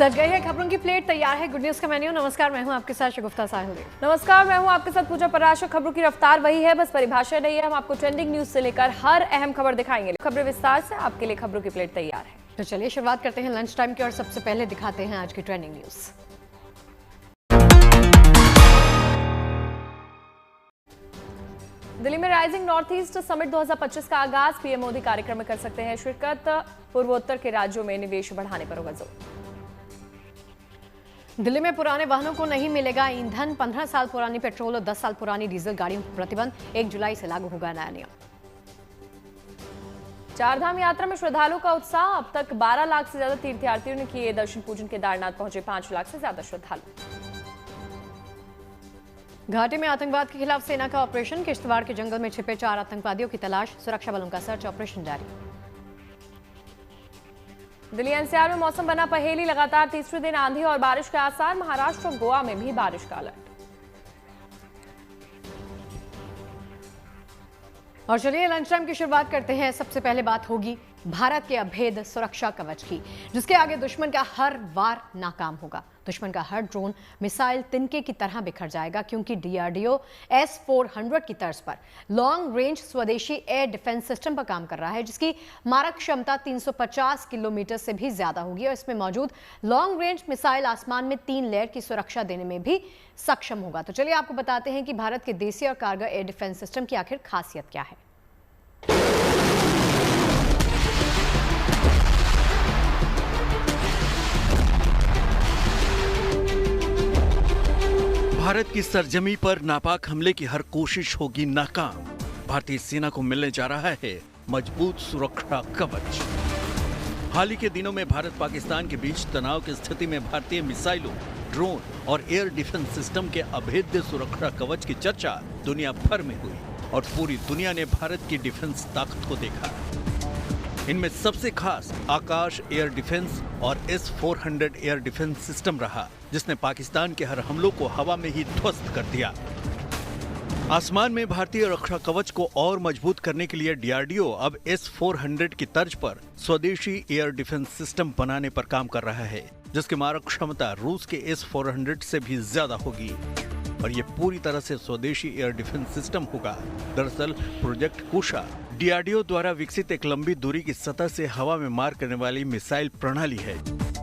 सज गई है खबरों की प्लेट, तैयार है गुड न्यूज का मेन्यू। नमस्कार, मैं हूं आपके साथ शगुफ्ता साहिल। नमस्कार, मैं हूं आपके साथ पूजा पराशर। खबरों की रफ्तार वही है, बस परिभाषा नहीं है। हम आपको ट्रेंडिंग न्यूज से लेकर हर अहम खबर दिखाएंगे। खबरें विस्तार से आपके लिए खबरों की प्लेट तैयार है। तो चलिए शुरुआत करते हैं लंच टाइम की और सबसे पहले दिखाते हैं आज की ट्रेंडिंग न्यूज। दिल्ली में राइजिंग नॉर्थ ईस्ट समिट 2025 का आगाज। पीएम मोदी कार्यक्रम में कर सकते हैं शिरकत। पूर्वोत्तर के राज्यों में निवेश बढ़ाने पर होगा जोर। दिल्ली में पुराने वाहनों को नहीं मिलेगा ईंधन। 15 साल पुरानी पेट्रोल और 10 साल पुरानी डीजल गाड़ियों पर प्रतिबंध। 1 जुलाई से लागू होगा नया नियम। चारधाम यात्रा में श्रद्धालुओं का उत्साह। अब तक 12 लाख से ज्यादा तीर्थयात्रियों ने किए दर्शन पूजन। केदारनाथ पहुंचे 5 लाख से ज्यादा श्रद्धालु। घाटी में आतंकवाद के खिलाफ सेना का ऑपरेशन। किश्तवाड़ के जंगल में छिपे 4 आतंकवादियों की तलाश। सुरक्षा बलों का सर्च ऑपरेशन जारी। दिल्ली एनसीआर में मौसम बना पहेली। लगातार तीसरे दिन आंधी और बारिश के आसार। महाराष्ट्र और गोवा में भी बारिश का अलर्ट। और चलिए लंच टाइम की शुरुआत करते हैं। सबसे पहले बात होगी भारत के अभेद सुरक्षा कवच की, जिसके आगे दुश्मन का हर वार नाकाम होगा। दुश्मन का हर ड्रोन मिसाइल तिनके की तरह बिखर जाएगा, क्योंकि डीआरडीओ S-400 की तर्ज पर लॉन्ग रेंज स्वदेशी एयर डिफेंस सिस्टम पर काम कर रहा है, जिसकी मारक क्षमता 350 किलोमीटर से भी ज्यादा होगी। और इसमें मौजूद लॉन्ग रेंज मिसाइल आसमान में 3 लेयर की सुरक्षा देने में भी सक्षम होगा। तो चलिए आपको बताते हैं कि भारत के देसी और कारगर एयर डिफेंस सिस्टम की आखिर खासियत क्या है। भारत की सरजमी पर नापाक हमले की हर कोशिश होगी नाकाम। भारतीय सेना को मिलने जा रहा है मजबूत सुरक्षा कवच। हाल ही के दिनों में भारत पाकिस्तान के बीच तनाव की स्थिति में भारतीय मिसाइलों, ड्रोन और एयर डिफेंस सिस्टम के अभेद्य सुरक्षा कवच की चर्चा दुनिया भर में हुई और पूरी दुनिया ने भारत की डिफेंस ताकत को देखा। इनमें सबसे खास आकाश एयर डिफेंस और S-400 एयर डिफेंस सिस्टम रहा, जिसने पाकिस्तान के हर हमलों को हवा में ही ध्वस्त कर दिया। आसमान में भारतीय रक्षा कवच को और मजबूत करने के लिए डीआरडीओ अब S-400 की तर्ज पर स्वदेशी एयर डिफेंस सिस्टम बनाने पर काम कर रहा है, जिसकी मारक क्षमता रूस के S-400 से भी ज्यादा होगी। और ये पूरी तरह से स्वदेशी एयर डिफेंस सिस्टम होगा। दरअसल प्रोजेक्ट कुशा डीआरडीओ द्वारा विकसित एक लंबी दूरी की सतह से हवा में मार करने वाली मिसाइल प्रणाली है,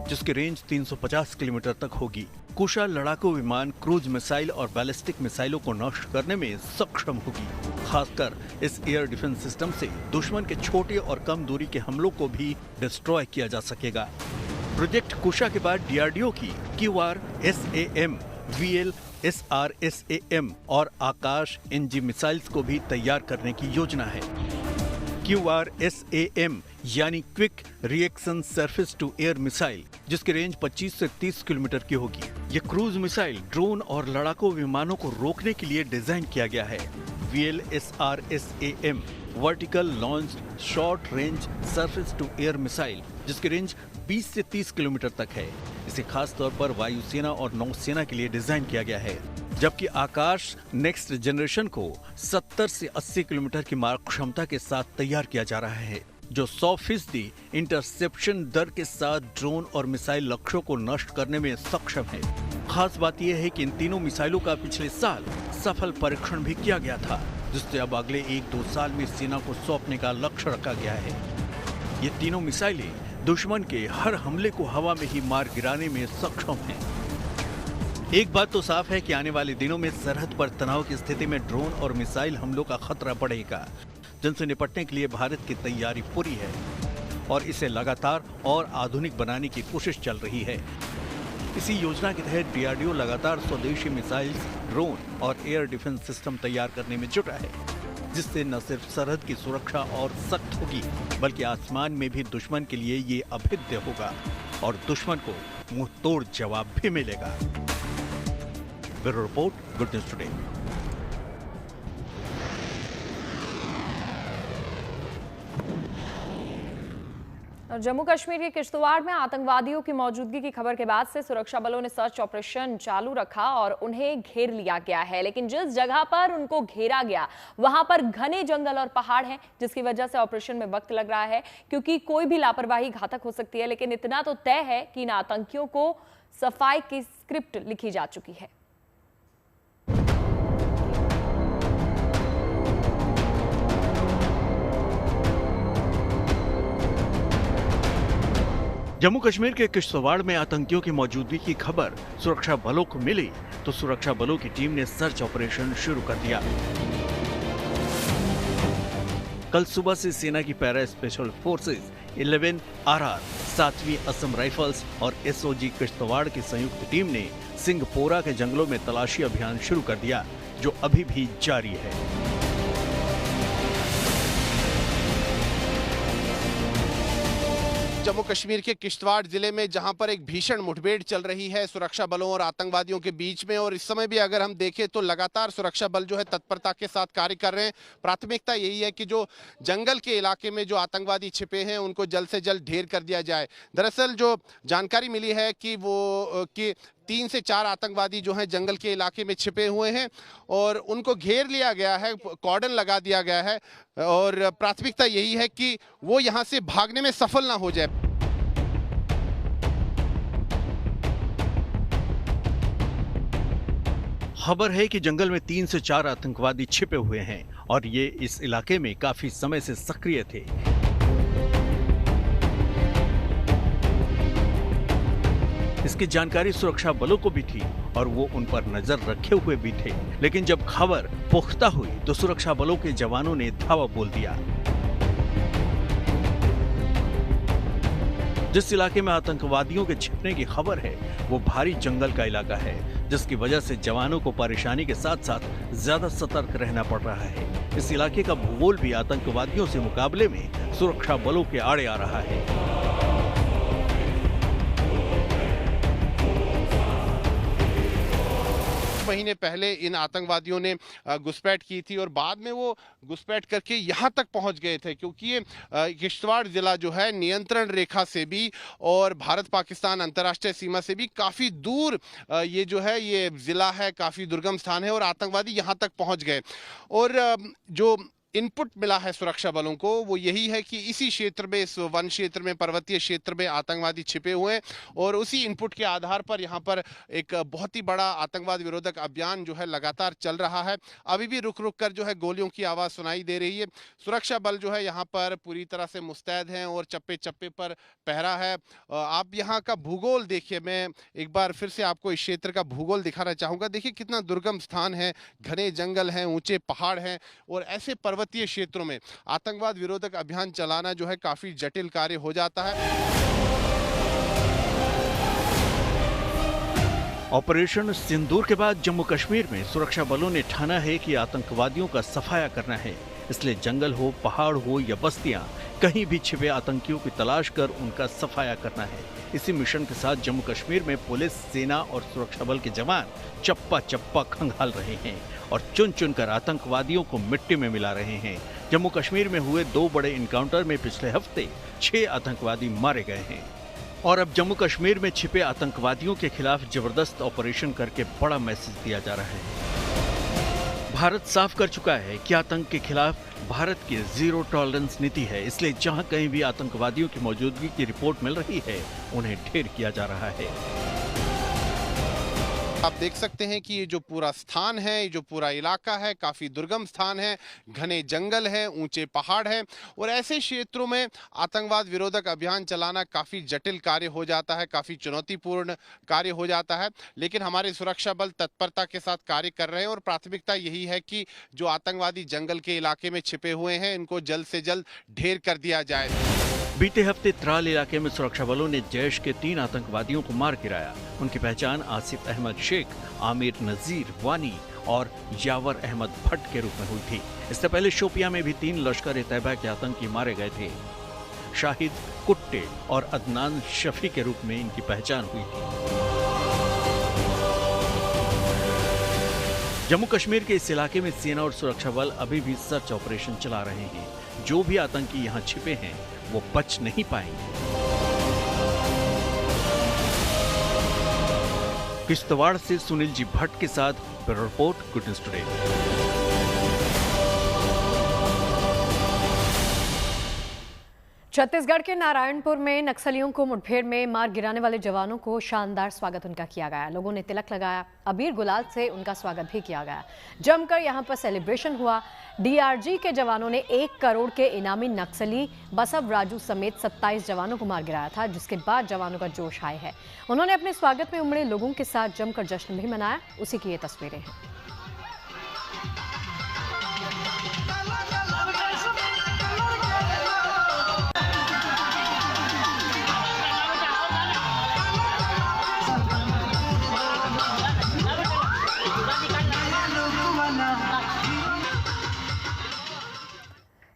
जिसकी रेंज 350 किलोमीटर तक होगी। कुशा लड़ाकू विमान, क्रूज मिसाइल और बैलिस्टिक मिसाइलों को नष्ट करने में सक्षम होगी। खासकर इस एयर डिफेंस सिस्टम से दुश्मन के छोटे और कम दूरी के हमलों को भी डिस्ट्रॉय किया जा सकेगा। प्रोजेक्ट कुशा के बाद डीआरडीओ की QR-SAM, VL SRSAM और आकाश NG मिसाइल्स को भी तैयार करने की योजना है। QR-SAM यानी quick reaction surface to air missile, जिसकी रेंज 25 से 30 किलोमीटर की होगी। ये क्रूज मिसाइल ड्रोन और लड़ाकू विमानों को रोकने के लिए डिजाइन किया गया है। VL SRSAM vertical launch short range surface to air missile, जिसकी रेंज 20 से 30 किलोमीटर तक है। इसे खास तौर पर वायुसेना और नौसेना के लिए डिजाइन किया गया है, जबकि आकाश नेक्स्ट जनरेशन को 70 से 80 किलोमीटर की मारक क्षमता के साथ तैयार किया जा रहा है, जो 100% इंटरसेप्शन दर के साथ ड्रोन और मिसाइल लक्ष्यों को नष्ट करने में सक्षम है। खास बात यह है कि इन तीनों मिसाइलों का पिछले साल सफल परीक्षण भी किया गया था, जिससे अब अगले 1-2 साल में सेना को सौंपने का लक्ष्य रखा गया है। ये तीनों मिसाइलें दुश्मन के हर हमले को हवा में ही मार गिराने में सक्षम हैं। एक बात तो साफ है कि आने वाले दिनों में सरहद पर तनाव की स्थिति में ड्रोन और मिसाइल हमलों का खतरा बढ़ेगा, जिनसे निपटने के लिए भारत की तैयारी पूरी है और इसे लगातार और आधुनिक बनाने की कोशिश चल रही है। इसी योजना के तहत डीआरडीओ लगातार स्वदेशी मिसाइल्स, ड्रोन और एयर डिफेंस सिस्टम तैयार करने में जुटा है, जिससे न सिर्फ सरहद की सुरक्षा और सख्त होगी, बल्कि आसमान में भी दुश्मन के लिए ये अभेद्य होगा और दुश्मन को मुंह तोड़ जवाब भी मिलेगा। Bureau report, good news today. और जम्मू कश्मीर के किश्तवाड़ में आतंकवादियों की मौजूदगी की खबर के बाद से सुरक्षा बलों ने सर्च ऑपरेशन चालू रखा और उन्हें घेर लिया गया है। लेकिन जिस जगह पर उनको घेरा गया वहां पर घने जंगल और पहाड़ हैं, जिसकी वजह से ऑपरेशन में वक्त लग रहा है, क्योंकि कोई भी लापरवाही घातक हो सकती है। लेकिन इतना तो तय है कि इन आतंकियों को सफाई की स्क्रिप्ट लिखी जा चुकी है। जम्मू कश्मीर के किश्तवाड़ में आतंकियों की मौजूदगी की खबर सुरक्षा बलों को मिली तो सुरक्षा बलों की टीम ने सर्च ऑपरेशन शुरू कर दिया। कल सुबह से सेना की पैरा स्पेशल फोर्सेस 11 आरआर, 7वीं असम राइफल्स और एसओजी किश्तवाड़ की संयुक्त टीम ने सिंहपोरा के जंगलों में तलाशी अभियान शुरू कर दिया, जो अभी भी जारी है। जम्मू कश्मीर के किश्तवाड़ जिले में जहां पर एक भीषण मुठभेड़ चल रही है सुरक्षा बलों और आतंकवादियों के बीच में, और इस समय भी अगर हम देखें तो लगातार सुरक्षा बल जो है तत्परता के साथ कार्य कर रहे हैं। प्राथमिकता यही है कि जो जंगल के इलाके में जो आतंकवादी छिपे हैं उनको जल्द से जल्द ढेर कर दिया जाए। दरअसल जो जानकारी मिली है कि 3 से 4 आतंकवादी जो हैं जंगल के इलाके में छिपे हुए हैं और उनको घेर लिया गया है, कॉर्डन लगा दिया गया है, और प्राथमिकता यही है कि वो यहां से भागने में सफल ना हो जाए। खबर है कि जंगल में 3 से 4 आतंकवादी छिपे हुए हैं और ये इस इलाके में काफी समय से सक्रिय थे। इसकी जानकारी सुरक्षा बलों को भी थी और वो उन पर नजर रखे हुए भी थे, लेकिन जब खबर पुख्ता हुई तो सुरक्षा बलों के जवानों ने धावा बोल दिया। जिस इलाके में आतंकवादियों के छिपने की खबर है वो भारी जंगल का इलाका है, जिसकी वजह से जवानों को परेशानी के साथ साथ ज्यादा सतर्क रहना पड़ रहा है। इस इलाके का भूगोल भी आतंकवादियों से मुकाबले में सुरक्षा बलों के आड़े आ रहा है। महीने पहले इन आतंकवादियों ने घुसपैठ की थी और बाद में वो घुसपैठ करके यहाँ तक पहुँच गए थे, क्योंकि ये किश्तवाड़ जिला जो है नियंत्रण रेखा से भी और भारत पाकिस्तान अंतर्राष्ट्रीय सीमा से भी काफ़ी दूर ये जो है ये जिला है, काफ़ी दुर्गम स्थान है और आतंकवादी यहाँ तक पहुँच गए। और जो इनपुट मिला है सुरक्षा बलों को वो यही है कि इसी क्षेत्र में, इस वन क्षेत्र में, पर्वतीय क्षेत्र में आतंकवादी छिपे हुए हैं और उसी इनपुट के आधार पर यहाँ पर एक बहुत ही बड़ा आतंकवाद विरोधक अभियान जो है लगातार चल रहा है। अभी भी रुक रुक कर जो है गोलियों की आवाज़ सुनाई दे रही है। सुरक्षा बल जो है यहाँ पर पूरी तरह से मुस्तैद हैं और चप्पे चप्पे पर पहरा है। आप यहाँ का भूगोल देखिए, मैं एक बार फिर से आपको इस क्षेत्र का भूगोल दिखाना चाहूँगा। देखिए कितना दुर्गम स्थान है, घने जंगल हैं, ऊंचे पहाड़ हैं और ऐसे पर्वतीय क्षेत्रों में आतंकवाद विरोधक अभियान चलाना जो है काफी जटिल कार्य हो जाता है। ऑपरेशन सिंदूर के बाद जम्मू कश्मीर में सुरक्षा बलों ने ठाना है कि आतंकवादियों का सफाया करना है। इसलिए जंगल हो, पहाड़ हो या बस्तियां, कहीं भी छिपे आतंकियों की तलाश कर उनका सफाया करना है। इसी मिशन के साथ जम्मू कश्मीर में पुलिस, सेना और सुरक्षा बल के जवान चप्पा चप्पा खंगाल रहे हैं और चुन चुन कर आतंकवादियों को मिट्टी में मिला रहे हैं। जम्मू कश्मीर में हुए 2 बड़े इनकाउंटर में पिछले हफ्ते 6 आतंकवादी मारे गए हैं और अब जम्मू कश्मीर में छिपे आतंकवादियों के खिलाफ जबरदस्त ऑपरेशन करके बड़ा मैसेज दिया जा रहा है। भारत साफ कर चुका है कि आतंक के खिलाफ भारत की जीरो टॉलरेंस नीति है, इसलिए जहां कहीं भी आतंकवादियों की मौजूदगी की रिपोर्ट मिल रही है उन्हें ढेर किया जा रहा है। आप देख सकते हैं कि ये जो पूरा स्थान है, ये जो पूरा इलाका है, काफ़ी दुर्गम स्थान है, घने जंगल है, ऊंचे पहाड़ हैं और ऐसे क्षेत्रों में आतंकवाद विरोधक अभियान चलाना काफ़ी जटिल कार्य हो जाता है, काफ़ी चुनौतीपूर्ण कार्य हो जाता है। लेकिन हमारे सुरक्षा बल तत्परता के साथ कार्य कर रहे हैं और प्राथमिकता यही है कि जो आतंकवादी जंगल के इलाके में छिपे हुए हैं इनको जल्द से जल्द ढेर कर दिया जाए। बीते हफ्ते त्राल इलाके में सुरक्षा बलों ने जैश के 3 आतंकवादियों को मार गिराया। उनकी पहचान आसिफ अहमद शेख, आमिर नजीर वानी और यावर अहमद भट्ट के रूप में हुई थी। इससे पहले शोपियां में भी 3 लश्कर-ए-तैयबा के आतंकी मारे गए थे। शाहिद कुट्टे और अदनान शफी के रूप में इनकी पहचान हुई थी। जम्मू कश्मीर के इस इलाके में सेना और सुरक्षा बल अभी भी सर्च ऑपरेशन चला रहे हैं। जो भी आतंकी यहाँ छिपे हैं वो बच नहीं पाएंगे। किश्तवाड़ से सुनील जी भट्ट के साथ bureau report, good news today. Chhattisgarh के नारायणपुर में नक्सलियों को मुठभेड़ में मार गिराने वाले जवानों को शानदार स्वागत उनका किया गया। लोगों ने तिलक लगाया, अबीर गुलाल से उनका स्वागत भी किया गया। जमकर यहां पर सेलिब्रेशन हुआ। डीआरजी के जवानों ने 1 करोड़ के इनामी नक्सली बसव राजू समेत 27 जवानों को मार गिराया था, जिसके बाद जवानों का जोश हाई है। उन्होंने अपने स्वागत में उमड़े लोगों के साथ जमकर जश्न भी मनाया। उसी की ये तस्वीरें हैं।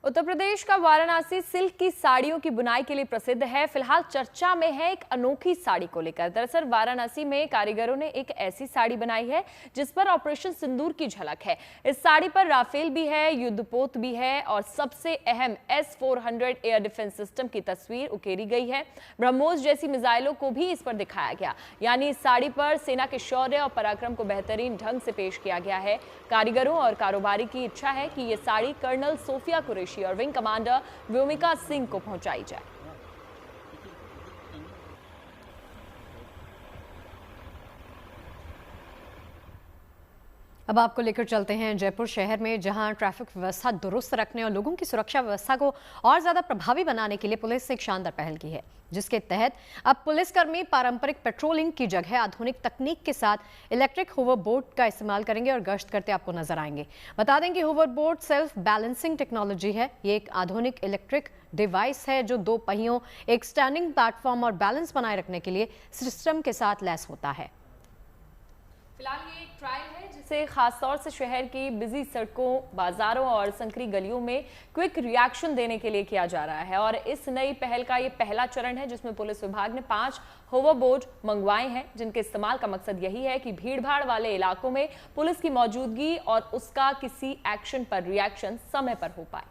उत्तर प्रदेश का वाराणसी सिल्क की साड़ियों की बुनाई के लिए प्रसिद्ध है। फिलहाल चर्चा में है एक अनोखी साड़ी को लेकर। दरअसल वाराणसी में कारीगरों ने एक ऐसी साड़ी बनाई है जिस पर ऑपरेशन सिंदूर की झलक है। इस साड़ी पर राफेल भी है, युद्धपोत भी है और सबसे अहम S-400 एयर डिफेंस सिस्टम की तस्वीर उकेरी गई है। ब्रह्मोस जैसी मिसाइलों को भी इस पर दिखाया गया। यानी इस साड़ी पर सेना के शौर्य और पराक्रम को बेहतरीन ढंग से पेश किया गया है। कारीगरों और कारोबारी की इच्छा है कि ये साड़ी कर्नल सोफिया कुरैशी और विंग कमांडर व्योमिका सिंह को पहुंचाई जाए। अब आपको लेकर चलते हैं जयपुर शहर में, जहां ट्रैफिक व्यवस्था दुरुस्त रखने और लोगों की सुरक्षा व्यवस्था को और ज्यादा प्रभावी बनाने के लिए पुलिस ने एक शानदार पहल की है, जिसके तहत अब पुलिसकर्मी पारंपरिक पेट्रोलिंग की जगह आधुनिक तकनीक के साथ इलेक्ट्रिक होवरबोर्ड का इस्तेमाल करेंगे और गश्त करते आपको नजर आएंगे। बता दें कि होवरबोर्ड सेल्फ बैलेंसिंग टेक्नोलॉजी है। ये एक आधुनिक इलेक्ट्रिक डिवाइस है जो 2 पहियों, एक स्टैंडिंग प्लेटफॉर्म और बैलेंस बनाए रखने के लिए सिस्टम के साथ लैस होता है। फिलहाल ये एक ट्रायल है जिसे खासतौर से शहर की बिजी सड़कों, बाजारों और संकरी गलियों में क्विक रिएक्शन देने के लिए किया जा रहा है। और इस नई पहल का ये पहला चरण है जिसमें पुलिस विभाग ने 5 होवरबोर्ड मंगवाए हैं, जिनके इस्तेमाल का मकसद यही है कि भीड़भाड़ वाले इलाकों में पुलिस की मौजूदगी और उसका किसी एक्शन पर रिएक्शन समय पर हो पाए।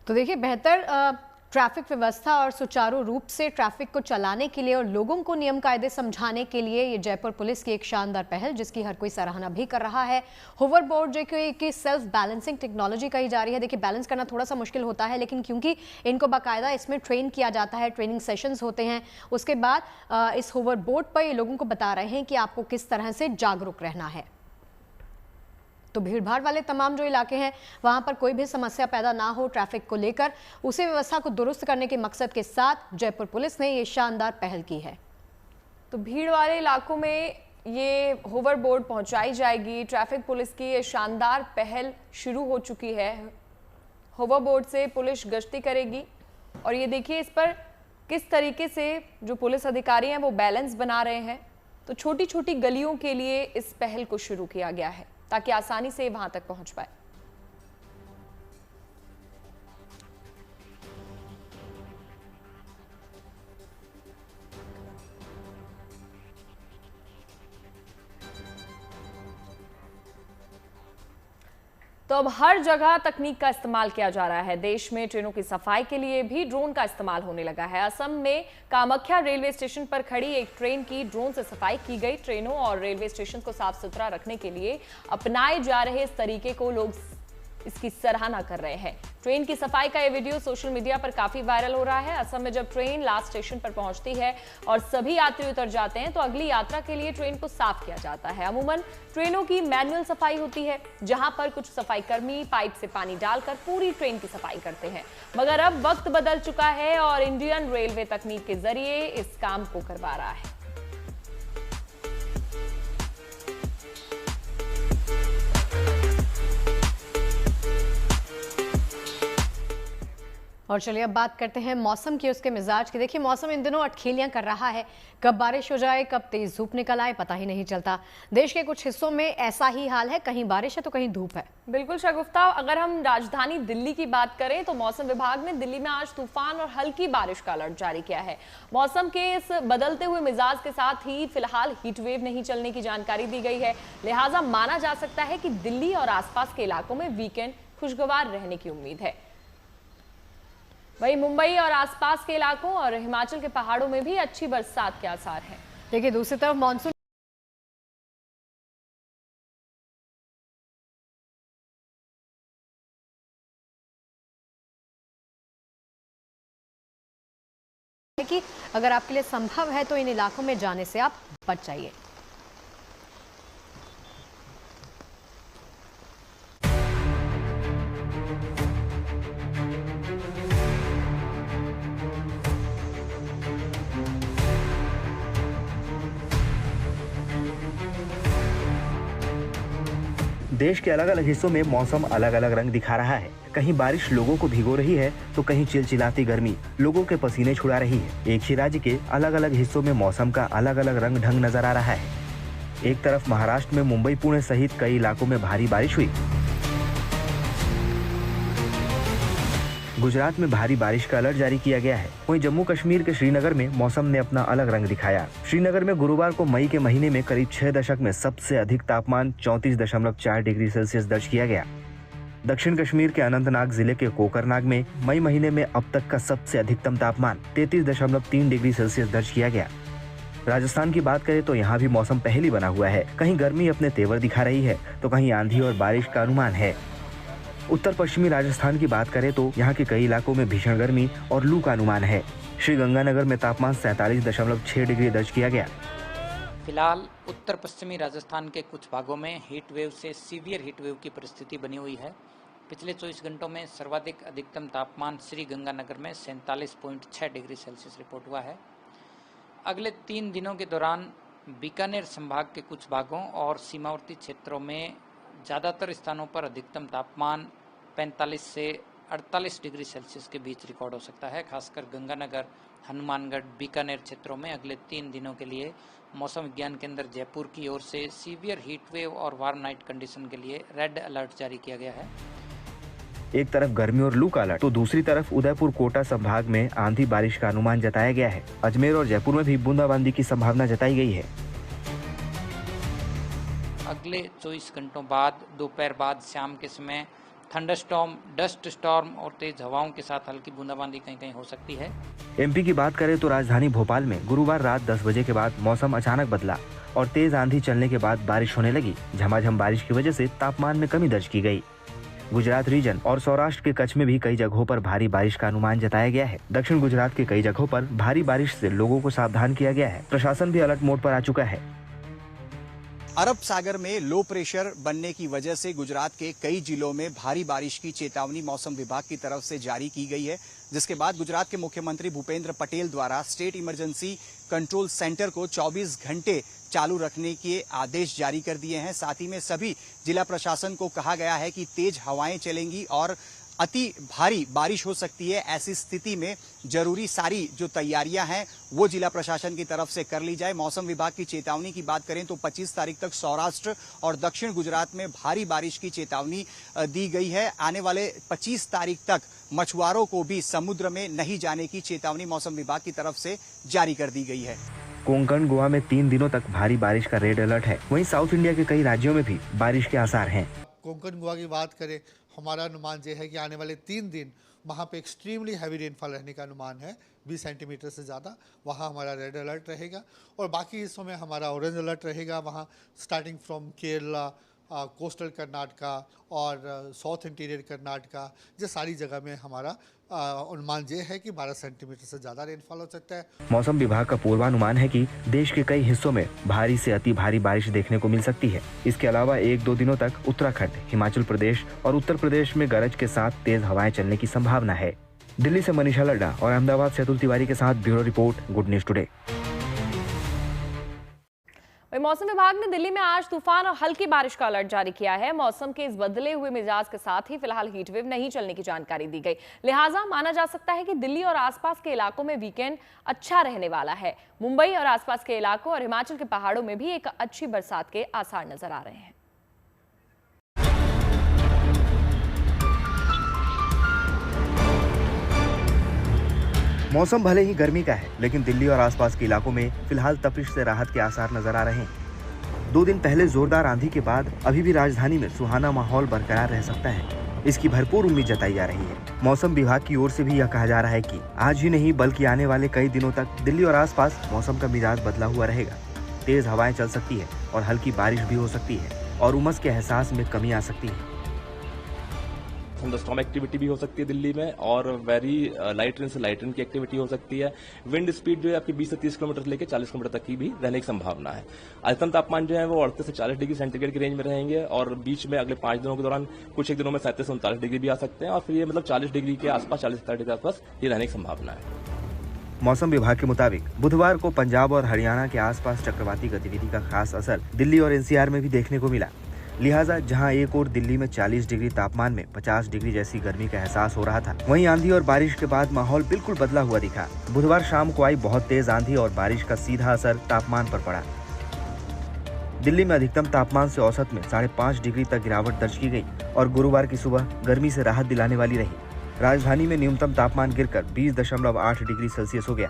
तो देखिए, बेहतर ट्रैफिक व्यवस्था और सुचारू रूप से ट्रैफिक को चलाने के लिए और लोगों को नियम कायदे समझाने के लिए ये जयपुर पुलिस की एक शानदार पहल, जिसकी हर कोई सराहना भी कर रहा है। होवरबोर्ड जो कि सेल्फ बैलेंसिंग टेक्नोलॉजी कही जा रही है। देखिए, बैलेंस करना थोड़ा सा मुश्किल होता है, लेकिन क्योंकि इनको बाकायदा इसमें ट्रेन किया जाता है, ट्रेनिंग सेशंस होते हैं, उसके बाद इस होवरबोर्ड पर ये लोगों को बता रहे हैं कि आपको किस तरह से जागरूक रहना है। तो भीड़भाड़ वाले तमाम जो इलाके हैं वहां पर कोई भी समस्या पैदा ना हो ट्रैफिक को लेकर, उसी व्यवस्था को दुरुस्त करने के मकसद के साथ जयपुर पुलिस ने ये शानदार पहल की है। तो भीड़ वाले इलाकों में ये होवरबोर्ड पहुंचाई जाएगी। ट्रैफिक पुलिस की ये शानदार पहल शुरू हो चुकी है। होवरबोर्ड से पुलिस गश्ती करेगी और ये देखिए इस पर किस तरीके से जो पुलिस अधिकारी हैं वो बैलेंस बना रहे हैं। तो छोटी छोटी गलियों के लिए इस पहल को शुरू किया गया है ताकि आसानी से वहां तक पहुंच पाए। तो अब हर जगह तकनीक का इस्तेमाल किया जा रहा है। देश में ट्रेनों की सफाई के लिए भी ड्रोन का इस्तेमाल होने लगा है। असम में कामाख्या रेलवे स्टेशन पर खड़ी एक ट्रेन की ड्रोन से सफाई की गई। ट्रेनों और रेलवे स्टेशन को साफ सुथरा रखने के लिए अपनाए जा रहे इस तरीके को लोग इसकी सराहना कर रहे हैं। ट्रेन की सफाई का ये वीडियो सोशल मीडिया पर काफी वायरल हो रहा है। असम में जब ट्रेन लास्ट स्टेशन पर पहुंचती है और सभी यात्री उतर जाते हैं तो अगली यात्रा के लिए ट्रेन को साफ किया जाता है। अमूमन ट्रेनों की मैनुअल सफाई होती है, जहां पर कुछ सफाई कर्मी पाइप से पानी डालकर पूरी ट्रेन की सफाई करते हैं। मगर अब वक्त बदल चुका है और इंडियन रेलवे तकनीक के जरिए इस काम को करवा रहा है। और चलिए अब बात करते हैं मौसम की, उसके मिजाज की। देखिए, मौसम इन दिनों अटखेलियां कर रहा है। कब बारिश हो जाए, कब तेज धूप निकल आए, पता ही नहीं चलता। देश के कुछ हिस्सों में ऐसा ही हाल है, कहीं बारिश है तो कहीं धूप है। बिल्कुल शगुफ्ता, अगर हम राजधानी दिल्ली की बात करें तो मौसम विभाग ने दिल्ली में आज तूफान और हल्की बारिश का अलर्ट जारी किया है। मौसम के इस बदलते हुए मिजाज के साथ ही फिलहाल हीट वेव नहीं चलने की जानकारी दी गई है। लिहाजा माना जा सकता है कि दिल्ली और आसपास के इलाकों में वीकेंड खुशगवार रहने की उम्मीद है। वहीं मुंबई और आसपास के इलाकों और हिमाचल के पहाड़ों में भी अच्छी बरसात के आसार हैं। देखिए, दूसरी तरफ मानसून कि अगर आपके लिए संभव है तो इन इलाकों में जाने से आप बच जाइए। देश के अलग अलग हिस्सों में मौसम अलग अलग रंग दिखा रहा है। कहीं बारिश लोगों को भिगो रही है तो कहीं चिलचिलाती गर्मी लोगों के पसीने छुड़ा रही है। एक ही राज्य के अलग अलग हिस्सों में मौसम का अलग अलग रंग ढंग नजर आ रहा है। एक तरफ महाराष्ट्र में मुंबई, पुणे सहित कई इलाकों में भारी बारिश हुई। गुजरात में भारी बारिश का अलर्ट जारी किया गया है। वहीं जम्मू कश्मीर के श्रीनगर में मौसम ने अपना अलग रंग दिखाया। श्रीनगर में गुरुवार को मई के महीने में करीब 6 दशक में सबसे अधिक तापमान 34.4 डिग्री सेल्सियस दर्ज किया गया। दक्षिण कश्मीर के अनंतनाग जिले के कोकरनाग में मई महीने में अब तक का सबसे अधिकतम तापमान 33.3 डिग्री सेल्सियस दर्ज किया गया। राजस्थान की बात करें तो यहाँ भी मौसम पहेली बना हुआ है। कहीं गर्मी अपने तेवर दिखा रही है तो कहीं आंधी और बारिश का अनुमान है। उत्तर पश्चिमी राजस्थान की बात करें तो यहाँ के कई इलाकों में भीषण गर्मी और लू का अनुमान है। श्रीगंगानगर में तापमान 47.6 डिग्री दर्ज किया गया। फिलहाल उत्तर पश्चिमी राजस्थान के कुछ भागों में हीट वेव से सीवियर हीट वेव की परिस्थिति बनी हुई है। पिछले 24 घंटों में सर्वाधिक अधिकतम तापमान श्रीगंगानगर में 47.6 डिग्री सेल्सियस रिपोर्ट हुआ है। अगले 3 दिनों के दौरान बीकानेर संभाग के कुछ भागों और सीमावर्ती क्षेत्रों में ज़्यादातर स्थानों पर अधिकतम तापमान 45 से 48 डिग्री सेल्सियस के बीच रिकॉर्ड हो सकता है। खासकर गंगानगर, हनुमानगढ़, बीकानेर क्षेत्रों में अगले 3 दिनों के लिए मौसम विज्ञान केंद्र जयपुर की ओर से सीवियर हीट वेव और वार्म नाइट कंडीशन के लिए रेड अलर्ट जारी किया गया है। एक तरफ गर्मी और लू का अलर्ट तो दूसरी तरफ उदयपुर, कोटा संभाग में आंधी बारिश का अनुमान जताया गया है। अजमेर और जयपुर में भी बूंदाबांदी की संभावना जताई गई है। अगले 24 घंटों बाद दोपहर बाद शाम के समय थंडरस्टॉर्म, डस्ट स्टॉर्म और तेज हवाओं के साथ हल्की बूंदाबांदी कहीं कहीं हो सकती है। एमपी की बात करें तो राजधानी भोपाल में गुरुवार रात 10 बजे के बाद मौसम अचानक बदला और तेज आंधी चलने के बाद बारिश होने लगी। झमाझम बारिश की वजह से तापमान में कमी दर्ज की गई। गुजरात रीजन और सौराष्ट्र के कच्छ में भी कई जगहों पर भारी बारिश का अनुमान जताया गया है। दक्षिण गुजरात के कई जगहों पर भारी बारिश से लोगों को सावधान किया गया है। प्रशासन भी अलर्ट मोड पर आ चुका है। अरब सागर में लो प्रेशर बनने की वजह से गुजरात के कई जिलों में भारी बारिश की चेतावनी मौसम विभाग की तरफ से जारी की गई है, जिसके बाद गुजरात के मुख्यमंत्री भूपेंद्र पटेल द्वारा स्टेट इमरजेंसी कंट्रोल सेंटर को 24 घंटे चालू रखने के आदेश जारी कर दिए हैं। साथ ही में सभी जिला प्रशासन को कहा गया है कि तेज हवाएं चलेंगी और अति भारी बारिश हो सकती है। ऐसी स्थिति में जरूरी सारी जो तैयारियां हैं वो जिला प्रशासन की तरफ से कर ली जाए। मौसम विभाग की चेतावनी की बात करें तो 25 तारीख तक सौराष्ट्र और दक्षिण गुजरात में भारी बारिश की चेतावनी दी गई है। आने वाले 25 तारीख तक मछुआरों को भी समुद्र में नहीं जाने की चेतावनी मौसम विभाग की तरफ से जारी कर दी गई है। कोंकण, गोवा में 3 दिनों तक भारी बारिश का रेड अलर्ट है। वहीं साउथ इंडिया के कई राज्यों में भी बारिश के आसार हैं। कोंकण, गोवा की बात करें, हमारा अनुमान ये है कि आने वाले 3 दिन वहाँ पे एक्सट्रीमली हैवी रेनफॉल रहने का अनुमान है, 20 सेंटीमीटर से ज़्यादा। वहाँ हमारा रेड अलर्ट रहेगा और बाकी हिस्सों में हमारा ऑरेंज अलर्ट रहेगा। वहाँ starting from Kerala, coastal Karnataka और साउथ इंटीरियर कर्नाटका, ये सारी जगह में हमारा अनुमान ये है कि 12 सेंटीमीटर से ज़्यादा रेनफॉल हो सकता है। मौसम विभाग का पूर्वानुमान है कि देश के कई हिस्सों में भारी से अति भारी बारिश देखने को मिल सकती है। इसके अलावा 1-2 दिनों तक उत्तराखंड, हिमाचल प्रदेश और उत्तर प्रदेश में गरज के साथ तेज हवाएं चलने की संभावना है। दिल्ली से मनीषा लड्डा और अहमदाबाद से अतुल तिवारी के साथ bureau report, good news today. मौसम विभाग ने दिल्ली में आज तूफान और हल्की बारिश का अलर्ट जारी किया है। मौसम के इस बदले हुए मिजाज के साथ ही फिलहाल हीट वेव नहीं चलने की जानकारी दी गई। लिहाजा माना जा सकता है कि दिल्ली और आसपास के इलाकों में वीकेंड अच्छा रहने वाला है। मुंबई और आसपास के इलाकों और हिमाचल के पहाड़ों में भी एक अच्छी बरसात के आसार नजर आ रहे हैं। मौसम भले ही गर्मी का है, लेकिन दिल्ली और आसपास के इलाकों में फिलहाल तपिश से राहत के आसार नजर आ रहे हैं। 2 दिन पहले जोरदार आंधी के बाद अभी भी राजधानी में सुहाना माहौल बरकरार रह सकता है। इसकी भरपूर उम्मीद जताई जा रही है। मौसम विभाग की ओर से भी यह कहा जा रहा है कि आज ही नहीं बल्कि आने वाले कई दिनों तक दिल्ली और आसपास मौसम का मिजाज बदला हुआ रहेगा। तेज हवाएं चल सकती है और हल्की बारिश भी हो सकती है और उमस के एहसास में कमी आ सकती है। थंडरस्टॉर्म एक्टिविटी भी हो सकती है दिल्ली में और वेरी लाइट रेन से लाइट रेन की एक्टिविटी हो सकती है। विंड स्पीड जो है आपकी 20 से 30 किलोमीटर से लेकर 40 किलोमीटर तक की भी रहने की संभावना है। अधिकतम तापमान जो है वो 38 से 40 डिग्री सेंटीग्रेड की रेंज में रहेंगे और बीच में अगले 5 दिनों के दौरान कुछ एक दिनों में 37 से 39 डिग्री भी आ सकते हैं और फिर ये मतलब 40 डिग्री के आसपास 40 से 40 डिग्री के आसपास ये रहने की संभावना है। मौसम विभाग के मुताबिक बुधवार को पंजाब और हरियाणा के आसपास चक्रवाती गतिविधि का खास असर दिल्ली और एनसीआर में भी देखने को मिला। लिहाजा जहां एक ओर दिल्ली में 40 डिग्री तापमान में 50 डिग्री जैसी गर्मी का एहसास हो रहा था, वहीं आंधी और बारिश के बाद माहौल बिल्कुल बदला हुआ दिखा। बुधवार शाम को आई बहुत तेज आंधी और बारिश का सीधा असर तापमान पर पड़ा। दिल्ली में अधिकतम तापमान से औसत में 5.5 डिग्री तक गिरावट दर्ज की गई और गुरुवार की सुबह गर्मी से राहत दिलाने वाली रही। राजधानी में न्यूनतम तापमान गिरकर 20.8 डिग्री सेल्सियस हो गया,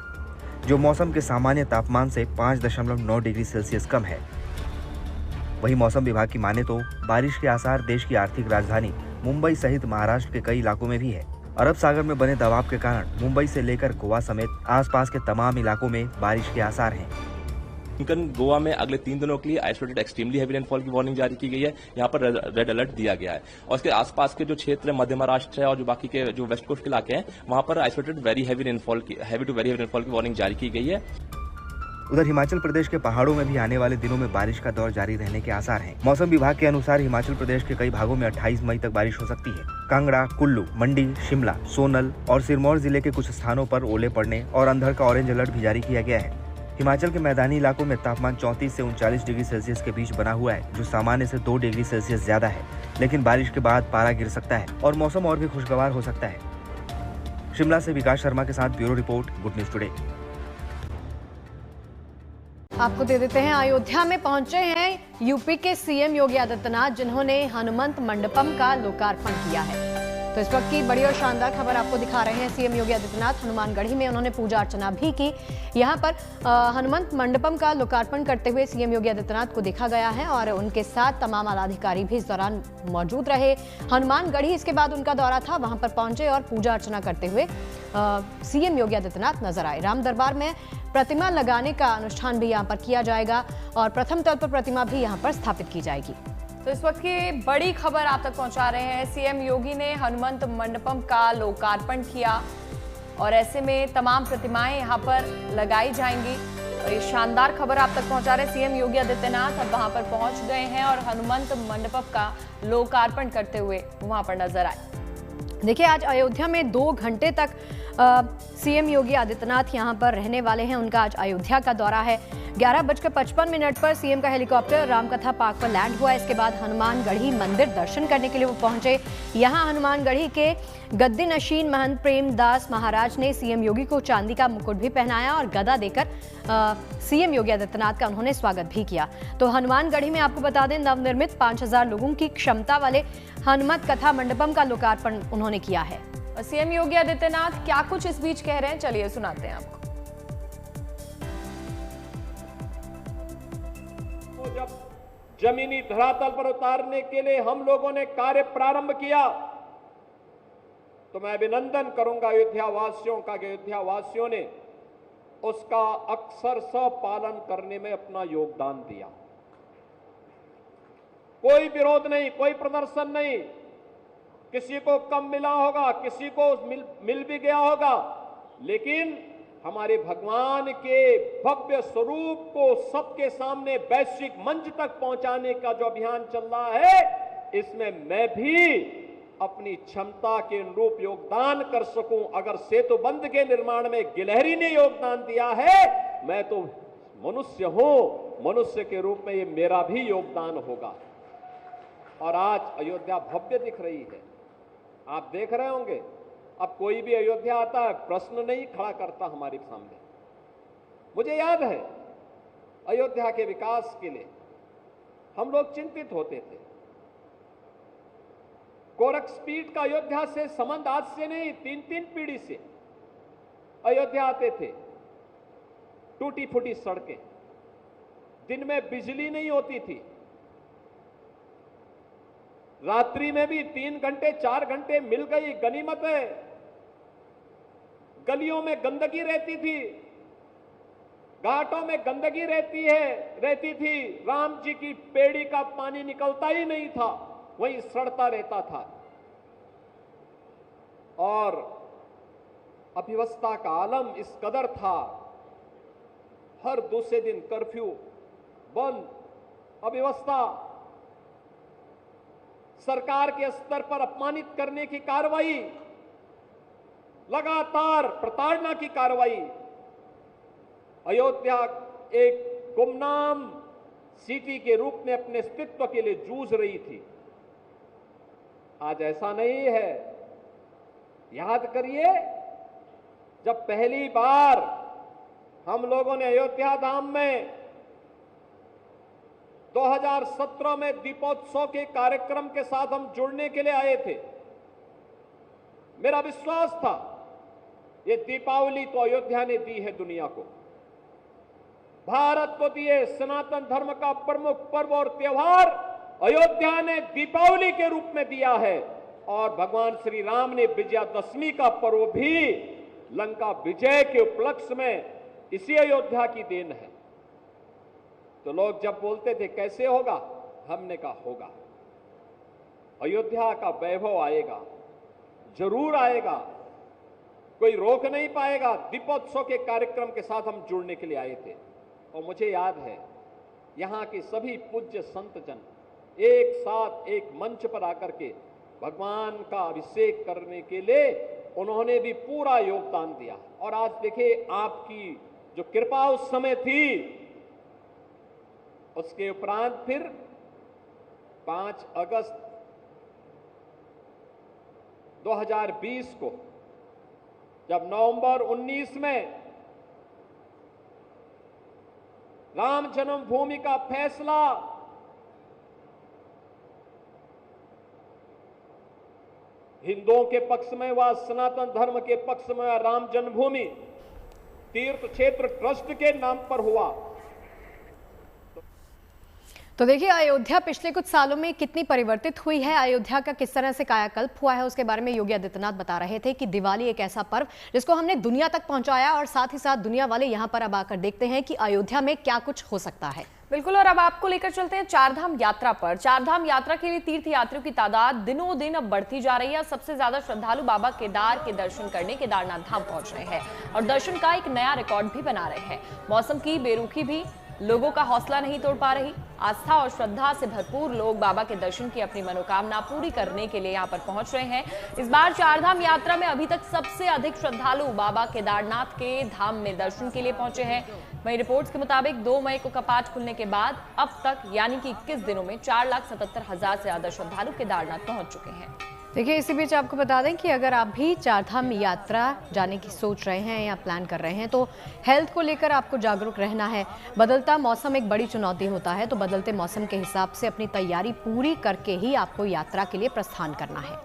जो मौसम के सामान्य तापमान से 5.9 डिग्री सेल्सियस कम है। वहीं मौसम विभाग की माने तो बारिश के आसार देश की आर्थिक राजधानी मुंबई सहित महाराष्ट्र के कई इलाकों में भी है। अरब सागर में बने दबाव के कारण मुंबई से लेकर गोवा समेत आसपास के तमाम इलाकों में बारिश के आसार हैं। गोवा में अगले 3 दिनों के लिए आइसोलेटेड एक्सट्रीमली हैवी रेनफॉल की वार्निंग जारी की गई है। यहाँ पर रेड अलर्ट दिया गया है और इसके आसपास के जो क्षेत्र मध्य महाराष्ट्र है और जो बाकी के जो वेस्ट कोस्ट के इलाके हैं वहां पर isolated heavy to very heavy rainfall की वार्निंग जारी की गई है। उधर हिमाचल प्रदेश के पहाड़ों में भी आने वाले दिनों में बारिश का दौर जारी रहने के आसार हैं। मौसम विभाग के अनुसार हिमाचल प्रदेश के कई भागों में 28 मई तक बारिश हो सकती है। कांगड़ा, कुल्लू, मंडी, शिमला, सोनल और सिरमौर जिले के कुछ स्थानों पर ओले पड़ने और अंधड़ का ऑरेंज अलर्ट भी जारी किया गया है। हिमाचल के मैदानी इलाकों में तापमान 34 से 39 डिग्री सेल्सियस के बीच बना हुआ है, जो सामान्य से 2 डिग्री सेल्सियस ज्यादा है। लेकिन बारिश के बाद पारा गिर सकता है और मौसम और भी खुशगवार हो सकता है। शिमला से विकास शर्मा के साथ bureau report, good news today. आपको दे देते हैं, अयोध्या में पहुंचे हैं यूपी के सीएम योगी आदित्यनाथ, जिन्होंने हनुमंत मंडपम का लोकार्पण किया है। तो इस वक्त की बड़ी और शानदार खबर आपको दिखा रहे हैं। सीएम योगी आदित्यनाथ हनुमानगढ़ी में उन्होंने पूजा अर्चना भी की। यहां पर हनुमंत मंडपम का लोकार्पण करते हुए सीएम योगी आदित्यनाथ को देखा गया है और उनके साथ तमाम आलाधिकारी भी इस दौरान मौजूद रहे। हनुमानगढ़ी इसके बाद उनका दौरा था, वहां पर पहुंचे और पूजा अर्चना करते हुए सीएम योगी आदित्यनाथ नजर आए। राम दरबार में प्रतिमा लगाने का अनुष्ठान भी यहाँ पर किया जाएगा और प्रथम तौर पर प्रतिमा भी यहाँ पर स्थापित की जाएगी। तो इस वक्त की बड़ी खबर आप तक पहुंचा रहे हैं। सीएम योगी ने हनुमंत मंडपम का लोकार्पण किया और ऐसे में तमाम प्रतिमाएं यहाँ पर लगाई जाएंगी और ये शानदार खबर आप तक पहुंचा रहे हैं। सीएम योगी आदित्यनाथ अब वहां पर पहुंच गए हैं और हनुमंत मंडपम का लोकार्पण करते हुए वहां पर नजर आए। देखिए, आज अयोध्या में 2 घंटे तक सीएम योगी आदित्यनाथ यहां पर रहने वाले हैं। उनका आज अयोध्या का दौरा है। 11:55 पर सीएम का हेलीकॉप्टर रामकथा पार्क पर लैंड हुआ। इसके बाद हनुमानगढ़ी मंदिर दर्शन करने के लिए वो पहुंचे। यहां हनुमानगढ़ी के गद्दी नशीन महंत प्रेमदास महाराज ने सीएम योगी को चांदी का मुकुट भी पहनाया और गदा देकर सीएम योगी आदित्यनाथ का उन्होंने स्वागत भी किया। तो हनुमानगढ़ी में आपको बता दें, नवनिर्मित 5000 लोगों की क्षमता वाले हनुमत कथा मंडपम का लोकार्पण उन्होंने किया है। सीएम योगी आदित्यनाथ क्या कुछ इस बीच कह रहे हैं, चलिए सुनाते हैं आपको। तो जब जमीनी धरातल पर उतारने के लिए हम लोगों ने कार्य प्रारंभ किया तो मैं अभिनंदन करूंगा अयोध्या वासियों का कि अयोध्या वासियों ने उसका अक्षरशः पालन करने में अपना योगदान दिया। कोई विरोध नहीं, कोई प्रदर्शन नहीं, किसी को कम मिला होगा, किसी को मिल भी गया होगा, लेकिन हमारे भगवान के भव्य स्वरूप को सबके सामने वैश्विक मंच तक पहुंचाने का जो अभियान चल रहा है, इसमें मैं भी अपनी क्षमता के अनुरूप योगदान कर सकूं। अगर सेतु बंध के निर्माण में गिलहरी ने योगदान दिया है, मैं तो मनुष्य हूं, मनुष्य के रूप में ये मेरा भी योगदान होगा। और आज अयोध्या भव्य दिख रही है, आप देख रहे होंगे। अब कोई भी अयोध्या आता है, प्रश्न नहीं खड़ा करता हमारे सामने। मुझे याद है अयोध्या के विकास के लिए हम लोग चिंतित होते थे। गोरखपीठ का अयोध्या से संबंध आज से नहीं, 3-3 पीढ़ी से अयोध्या आते थे। टूटी फूटी सड़कें, दिन में बिजली नहीं होती थी, रात्रि में भी 3 घंटे 4 घंटे मिल गई गनीमत है। गलियों में गंदगी रहती थी, घाटों में गंदगी रहती थी। राम जी की पेड़ी का पानी निकलता ही नहीं था, वहीं सड़ता रहता था। और अव्यवस्था का आलम इस कदर था, हर दूसरे दिन कर्फ्यू बंद, अव्यवस्था, सरकार के स्तर पर अपमानित करने की कार्रवाई, लगातार प्रताड़ना की कार्रवाई। अयोध्या एक गुमनाम सिटी के रूप में अपने अस्तित्व के लिए जूझ रही थी। आज ऐसा नहीं है। याद करिए, जब पहली बार हम लोगों ने अयोध्या धाम में 2017 में दीपोत्सव के कार्यक्रम के साथ हम जुड़ने के लिए आए थे। मेरा विश्वास था ये दीपावली तो अयोध्या ने दी है दुनिया को, भारत को दिए सनातन धर्म का प्रमुख पर्व और त्योहार अयोध्या ने दीपावली के रूप में दिया है। और भगवान श्री राम ने विजयादशमी का पर्व भी लंका विजय के उपलक्ष्य में इसी अयोध्या की देन है। तो लोग जब बोलते थे कैसे होगा, हमने कहा होगा। अयोध्या का वैभव आएगा, जरूर आएगा, कोई रोक नहीं पाएगा। दीपोत्सव के कार्यक्रम के साथ हम जुड़ने के लिए आए थे और मुझे याद है यहां के सभी पूज्य संत जन एक साथ एक मंच पर आकर के भगवान का अभिषेक करने के लिए उन्होंने भी पूरा योगदान दिया। और आज देखिए, आपकी जो कृपा उस समय थी, उसके उपरांत फिर 5 अगस्त 2020 को जब नवंबर 19 में राम जन्मभूमि का फैसला हिंदुओं के पक्ष में व सनातन धर्म के पक्ष में राम जन्मभूमि तीर्थ क्षेत्र ट्रस्ट के नाम पर हुआ। तो देखिए, अयोध्या पिछले कुछ सालों में कितनी परिवर्तित हुई है, अयोध्या का किस तरह से कायाकल्प हुआ है, उसके बारे में योगी आदित्यनाथ बता रहे थे कि दिवाली एक ऐसा पर्व जिसको हमने दुनिया तक पहुंचाया और साथ ही साथ दुनिया वाले यहां पर अब आकर देखते हैं कि अयोध्या में क्या कुछ हो सकता है। बिल्कुल, और अब आपको लेकर चलते हैं चारधाम यात्रा पर। चारधाम यात्रा के लिए तीर्थ यात्रियों की तादाद दिनों दिन अब बढ़ती जा रही है। सबसे ज्यादा श्रद्धालु बाबा केदार के दर्शन करने केदारनाथ धाम पहुंच रहे हैं और दर्शन का एक नया रिकॉर्ड भी बना रहे हैं। मौसम की बेरुखी भी लोगों का हौसला नहीं तोड़ पा रही। आस्था और श्रद्धा से भरपूर लोग बाबा के दर्शन की अपनी मनोकामना पूरी करने के लिए यहाँ पर पहुंच रहे हैं। इस बार चारधाम यात्रा में अभी तक सबसे अधिक श्रद्धालु बाबा केदारनाथ के धाम में दर्शन के लिए पहुंचे हैं। वहीं रिपोर्ट्स के मुताबिक 2 मई को कपाट खुलने के बाद अब तक यानी कि 21 दिनों में 4,77,000 से ज्यादा श्रद्धालु केदारनाथ पहुंच चुके हैं। देखिए, इसी बीच आपको बता दें कि अगर आप भी चारधाम यात्रा जाने की सोच रहे हैं या प्लान कर रहे हैं तो हेल्थ को लेकर आपको जागरूक रहना है। बदलता मौसम एक बड़ी चुनौती होता है, तो बदलते मौसम के हिसाब से अपनी तैयारी पूरी करके ही आपको यात्रा के लिए प्रस्थान करना है।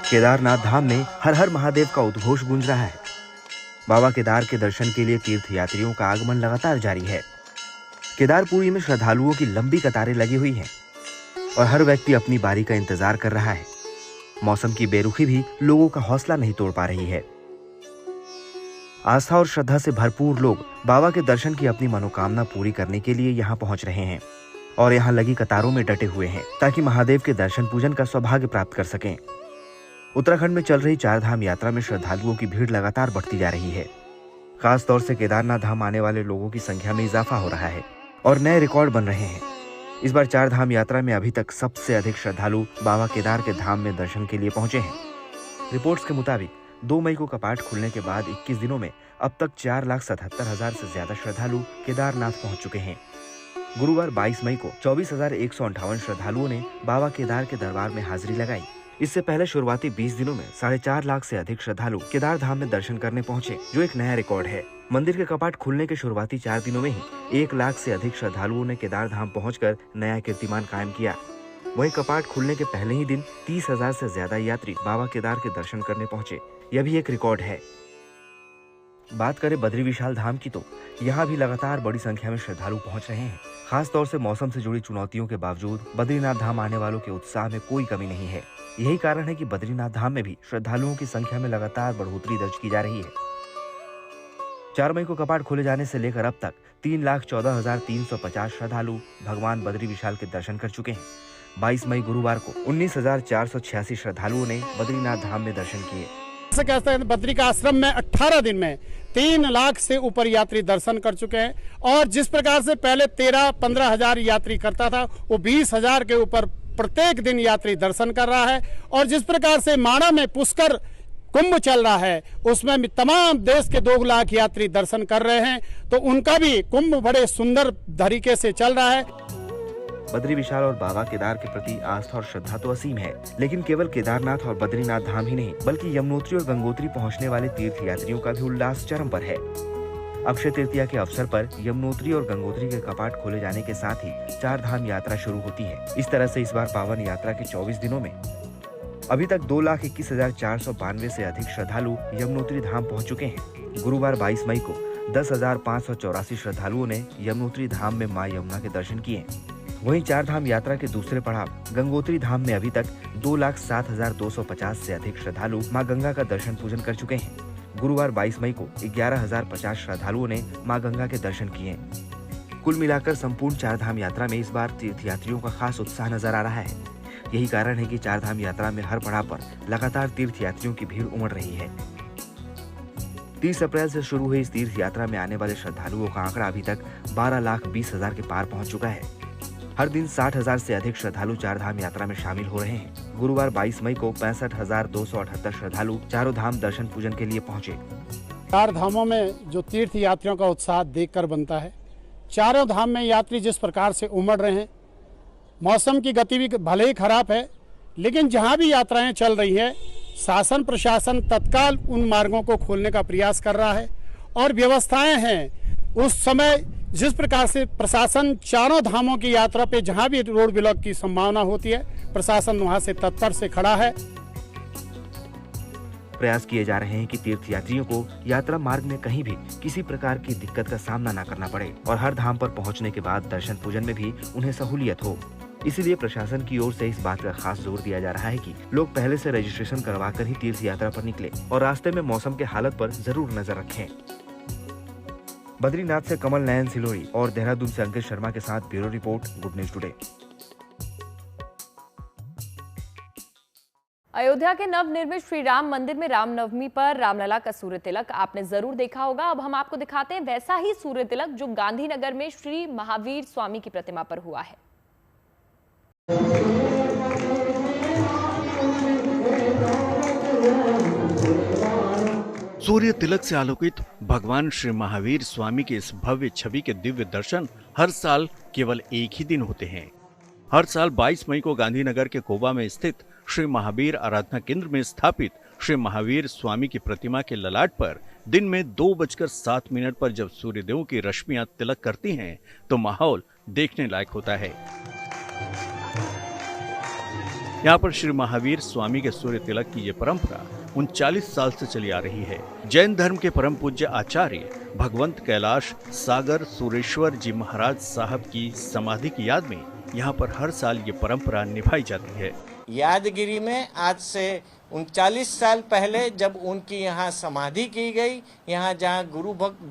केदारनाथ धाम में हर हर महादेव का उद्घोष गूंज रहा है। बाबा केदार के दर्शन के लिए तीर्थ यात्रियों का आगमन लगातार जारी है। केदारपुरी में श्रद्धालुओं की लंबी कतारें लगी हुई हैं और हर व्यक्ति अपनी बारी का इंतजार कर रहा है। मौसम की बेरुखी भी लोगों का हौसला नहीं तोड़ पा रही है। आस्था और श्रद्धा से भरपूर लोग बाबा के दर्शन की अपनी मनोकामना पूरी करने के लिए यहाँ पहुंच रहे हैं और यहाँ लगी कतारों में डटे हुए हैं ताकि महादेव के दर्शन पूजन का सौभाग्य प्राप्त कर सकें। उत्तराखंड में चल रही चारधाम यात्रा में श्रद्धालुओं की भीड़ लगातार बढ़ती जा रही है। खास तौर से केदारनाथ धाम आने वाले लोगों की संख्या में इजाफा हो रहा है और नए रिकॉर्ड बन रहे हैं। इस बार चारधाम यात्रा में अभी तक सबसे अधिक श्रद्धालु बाबा केदार के धाम में दर्शन के लिए पहुंचे हैं। रिपोर्ट्स के मुताबिक 2 मई को कपाट खुलने के बाद 21 दिनों में अब तक 4,77,000 से ज्यादा श्रद्धालु केदारनाथ पहुंच चुके हैं। गुरुवार 22 मई को 24,158 श्रद्धालुओं ने बाबा केदार के दरबार में हाजिरी लगाई। इससे पहले शुरुआती 20 दिनों में 4.5 लाख से अधिक श्रद्धालु केदार धाम में दर्शन करने पहुंचे, जो एक नया रिकॉर्ड है। मंदिर के कपाट खुलने के शुरुआती 4 दिनों में ही 1 लाख से अधिक श्रद्धालुओं ने केदार धाम पहुंचकर नया कीर्तिमान कायम किया। वहीं कपाट खुलने के पहले ही दिन 30,000 से ज्यादा यात्री बाबा केदार के दर्शन करने पहुंचे। यह भी एक रिकॉर्ड है। बात करें बद्री विशाल धाम की, तो यहाँ भी लगातार बड़ी संख्या में श्रद्धालु पहुंच रहे हैं। खास तौर से मौसम से जुड़ी चुनौतियों के बावजूद बद्रीनाथ धाम आने वालों के उत्साह में कोई कमी नहीं है। यही कारण है कि बद्रीनाथ धाम में भी श्रद्धालुओं की संख्या में लगातार बढ़ोतरी दर्ज की जा रही है। 4 मई को कपाट खोले जाने से लेकर अब तक 3,14,350 श्रद्धालु भगवान बद्री विशाल के दर्शन कर चुके हैं। 22 मई गुरुवार को 19,486 श्रद्धालुओं ने बद्रीनाथ धाम में दर्शन किए। ऐसे कहते हैं बद्री का आश्रम में 18 दिन में 3 लाख से ऊपर यात्री दर्शन कर चुके हैं। और जिस प्रकार से पहले 13-15 हजार यात्री करता था, वो 20,000 के ऊपर प्रत्येक दिन यात्री दर्शन कर रहा है। और जिस प्रकार से माणा में पुष्कर कुंभ चल रहा है, उसमें भी तमाम देश के 2 लाख यात्री दर्शन कर रहे हैं, तो उनका भी कुंभ बड़े सुंदर तरीके से चल रहा है। बद्री विशाल और बाबा केदार के प्रति आस्था और श्रद्धा तो असीम है, लेकिन केवल केदारनाथ और बद्रीनाथ धाम ही नहीं, बल्कि यमुनोत्री और गंगोत्री पहुंचने वाले तीर्थ यात्रियों का भी उल्लास चरम पर है। अक्षय तृतीया के अवसर पर यमुनोत्री और गंगोत्री के कपाट खोले जाने के साथ ही 4 धाम यात्रा शुरू होती है। इस तरह से इस बार पावन यात्रा के 24 दिनों में अभी तक 2,21,492 से अधिक श्रद्धालु यमुनोत्री धाम पहुंच चुके हैं। गुरुवार 22 मई को 10,584 श्रद्धालुओं ने यमुनोत्री धाम में मां यमुना के दर्शन किए। वहीं 4 धाम यात्रा के दूसरे पड़ाव गंगोत्री धाम में अभी तक 2,07,250 से अधिक श्रद्धालु मां गंगा का दर्शन पूजन कर चुके हैं। गुरुवार 22 मई को 11,050 श्रद्धालुओं ने मां गंगा के दर्शन किए। कुल मिलाकर संपूर्ण 4 धाम यात्रा में इस बार तीर्थयात्रियों का खास उत्साह नजर आ रहा है। यही कारण है कि 4 धाम यात्रा में हर पड़ाव पर लगातार तीर्थयात्रियों की भीड़ उमड़ रही है। 30 अप्रैल से शुरू हुई इस तीर्थ यात्रा में आने वाले श्रद्धालुओं का आंकड़ा अभी तक 12,20,000 के पार पहुंच चुका है। हर दिन 60,000 से अधिक श्रद्धालु 4 धाम यात्रा में शामिल हो रहे हैं। गुरुवार 22 मई को 65,278 श्रद्धालु चारों धाम दर्शन पूजन के लिए पहुंचे। 4 धामों में जो तीर्थ यात्रियों का उत्साह देखकर बनता है। चारों धाम में यात्री जिस प्रकार से उमड़ रहे हैं, मौसम की गति भी भले ही खराब है, लेकिन जहां भी यात्राएं चल रही है, शासन प्रशासन तत्काल उन मार्गों को खोलने का प्रयास कर रहा है और व्यवस्थाएं हैं। उस समय जिस प्रकार से प्रशासन चारों धामों की यात्रा पे जहां भी रोड ब्लॉक की संभावना होती है, प्रशासन वहां से तत्पर से खड़ा है। प्रयास किए जा रहे हैं कि तीर्थयात्रियों को यात्रा मार्ग में कहीं भी किसी प्रकार की दिक्कत का सामना न करना पड़े और हर धाम पर पहुंचने के बाद दर्शन पूजन में भी उन्हें सहूलियत हो। इसीलिए प्रशासन की ओर से इस बात का खास जोर दिया जा रहा है कि लोग पहले से रजिस्ट्रेशन करवा कर ही तीर्थ यात्रा पर निकले और रास्ते में मौसम के हालत पर जरूर नजर रखें। बद्रीनाथ से कमल नयन सिलोरी और देहरादून से अंकित शर्मा के साथ bureau report, good news today. Ayodhya के नवनिर्मित श्री राम मंदिर में रामनवमी पर रामलला का सूर्य तिलक आपने जरूर देखा होगा। अब हम आपको दिखाते हैं वैसा ही सूर्य तिलक जो गांधीनगर में श्री महावीर स्वामी की प्रतिमा पर हुआ है। सूर्य तिलक से आलोकित भगवान श्री महावीर स्वामी के इस भव्य छवि के दिव्य दर्शन हर साल केवल एक ही दिन होते हैं। हर साल 22 मई को गांधीनगर के कोबा में स्थित श्री महावीर आराधना केंद्र में स्थापित श्री महावीर स्वामी की प्रतिमा के ललाट पर दिन में 2:07 पर जब सूर्यदेव की रश्मियां तिलक करती हैं तो माहौल देखने लायक होता है। यहाँ पर श्री महावीर स्वामी के सूर्य तिलक की ये परंपरा 39 साल से चली आ रही है। जैन धर्म के परम पूज्य आचार्य भगवंत कैलाश सागर सुरेश्वर जी महाराज साहब की समाधि की याद में यहाँ पर हर साल ये परंपरा निभाई जाती है। यादगिरी में आज से 39 साल पहले जब उनकी यहाँ समाधि की गई, यहाँ जहाँ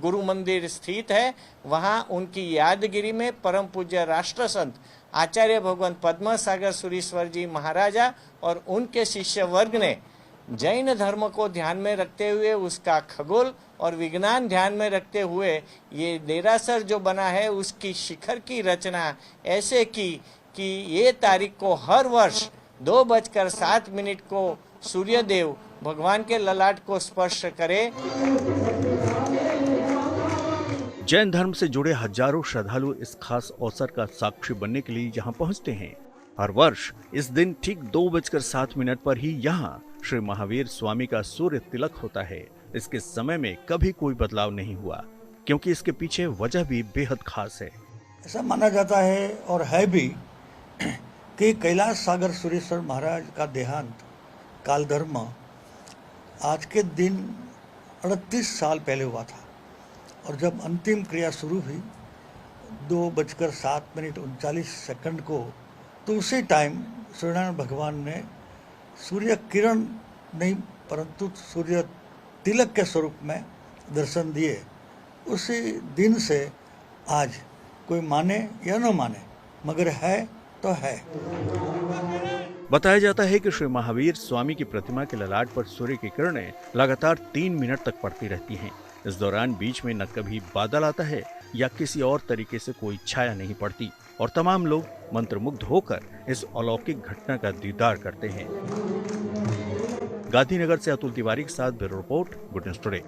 गुरु मंदिर स्थित है, वहाँ उनकी यादगिरी में परम पूज्य राष्ट्र संत आचार्य भगवंत पद्म सागर सुरेश्वर जी महाराजा और उनके शिष्य वर्ग ने जैन धर्म को ध्यान में रखते हुए, उसका खगोल और विज्ञान ध्यान में रखते हुए ये देरासर जो बना है उसकी शिखर की रचना ऐसे की कि ये तारीख को हर वर्ष 2:07 को सूर्यदेव भगवान के ललाट को स्पर्श करे। जैन धर्म से जुड़े हजारों श्रद्धालु इस खास अवसर का साक्षी बनने के लिए यहाँ पहुँचते हैं। हर वर्ष इस दिन ठीक 2:07 पर ही यहाँ श्री महावीर स्वामी का सूर्य तिलक होता है। इसके समय में कभी कोई बदलाव नहीं हुआ, क्योंकि इसके पीछे वजह भी बेहद खास है। ऐसा माना जाता है और है भी कि कैलाश सागर सुरेश्वर महाराज का देहांत कालधर्म आज के दिन 38 साल पहले हुआ था, और जब अंतिम क्रिया शुरू हुई 2:07:39 को, तो उसी टाइम सूर्यनारायण भगवान ने सूर्य किरण नहीं परंतु सूर्य तिलक के स्वरूप में दर्शन दिए। उसी दिन से आज कोई माने या न माने, मगर है तो है। बताया जाता है कि श्री महावीर स्वामी की प्रतिमा के ललाट पर सूर्य की किरणें लगातार 3 मिनट तक पड़ती रहती हैं। इस दौरान बीच में न कभी बादल आता है या किसी और तरीके से कोई छाया नहीं पड़ती, और तमाम लोग मंत्रमुग्ध होकर इस अलौकिक घटना का दीदार करते हैं। गांधीनगर से अतुल तिवारी के साथ bureau report, good news today.